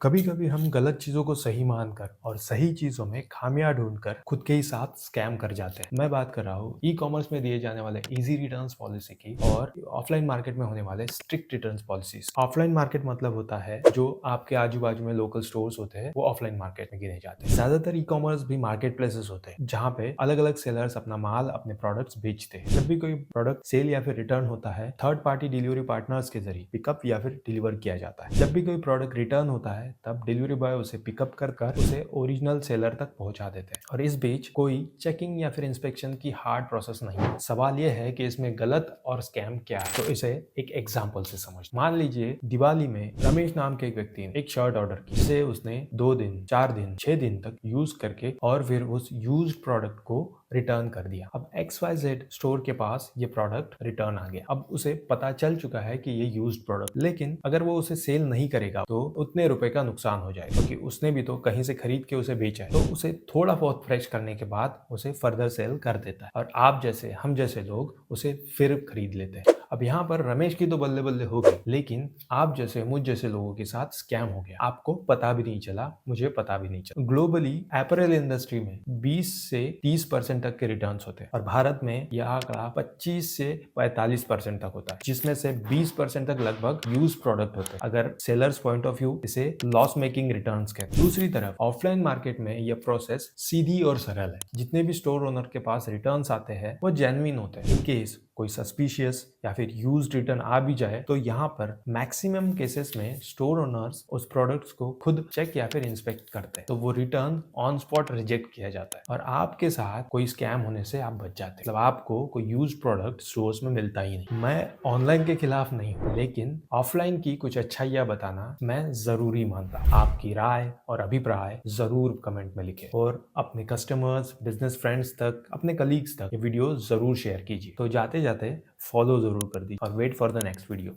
कभी कभी हम गलत चीजों को सही मानकर और सही चीजों में खामियां ढूंढकर खुद के ही साथ स्कैम कर जाते हैं। मैं बात कर रहा हूँ ई कॉमर्स में दिए जाने वाले इजी रिटर्न्स पॉलिसी की और ऑफलाइन मार्केट में होने वाले strict returns policies. Offline market मतलब होता है जो आपके आजू बाजू में लोकल स्टोर्स होते हैं, वो ऑफलाइन मार्केट में गिने जाते हैं। ज्यादातर ई कॉमर्स भी मार्केट प्लेसेस होते हैं जहाँ पे अलग अलग सेलर्स अपना माल, अपने प्रोडक्ट्स बेचते हैं। जब भी कोई प्रोडक्ट सेल या फिर रिटर्न होता है, थर्ड पार्टी डिलीवरी पार्टनर्स के जरिए पिकअप या फिर डिलीवर किया जाता है। जब भी कोई प्रोडक्ट रिटर्न होता है तब डिलीवरी बॉय उसे पिकअप कर कर उसे ओरिजिनल सेलर तक पहुंचा देते हैं और इस बीच कोई चेकिंग या फिर इंस्पेक्शन की हार्ड प्रोसेस नहीं है। सवाल यह है कि इसमें गलत और स्कैम क्या है, तो इसे एक एग्जांपल से समझ। मान लीजिए दिवाली में रमेश नाम के एक व्यक्ति ने एक शर्ट ऑर्डर की, जिसे उसने 2 दिन, 4 दिन, 6 दिन तक यूज करके और फिर उस यूज प्रोडक्ट को रिटर्न कर दिया। अब XYZ स्टोर के पास ये प्रोडक्ट रिटर्न आ गया। अब उसे पता चल चुका है कि ये यूज्ड प्रोडक्ट, लेकिन अगर वो उसे सेल नहीं करेगा तो उतने रुपए का नुकसान हो जाएगा, क्योंकि उसने भी तो कहीं से खरीद के उसे बेचा है। तो उसे थोड़ा बहुत फ्रेश करने के बाद उसे फर्दर सेल कर देता है और आप जैसे, हम जैसे लोग उसे फिर खरीद लेते हैं। अब यहाँ पर रमेश की तो बल्ले बल्ले हो गई, लेकिन आप जैसे, मुझ जैसे लोगों के साथ स्कैम हो गया। आपको पता भी नहीं चला, मुझे पता भी नहीं चला। ग्लोबली एपरेल इंडस्ट्री में 20 से 30% तक के रिटर्न्स होते हैं और भारत में यह आंकड़ा 25 से 45% तक होता है, जिसमें से 20% तक लगभग यूज प्रोडक्ट होते हैं। अगर सेलर्स पॉइंट ऑफ व्यू, इसे लॉस मेकिंग रिटर्न्स कहते हैं। दूसरी तरफ ऑफलाइन मार्केट में यह प्रोसेस सीधी और सरल है। जितने भी स्टोर ओनर के पास रिटर्न्स आते हैं वो जेन्युइन होते हैं। इन केस कोई सस्पिशियस या फिर यूज्ड रिटर्न आ भी जाए तो यहाँ पर मैक्सिमम केसेस में स्टोर ओनर्स उस प्रोडक्ट्स को खुद चेक या फिर इंस्पेक्ट करते हैं, तो वो रिटर्न ऑन स्पॉट रिजेक्ट किया जाता है और आपके साथ कोई स्कैम होने से आप बच जाते हैं। मतलब आपको कोई यूज्ड प्रोडक्ट स्टोर्स में मिलता ही नहीं। मैं ऑनलाइन के खिलाफ नहीं हूँ, लेकिन ऑफलाइन की कुछ अच्छाइयाँ बताना मैं जरूरी मानता हूँ। आपकी राय और अभिप्राय जरूर कमेंट में लिखें और अपने कस्टमर्स, बिजनेस फ्रेंड्स तक, अपने कलीग्स तक ये वीडियो जरूर शेयर कीजिए। तो जाते जाते फॉलो जरूर कर दीजिए और wait for the next video.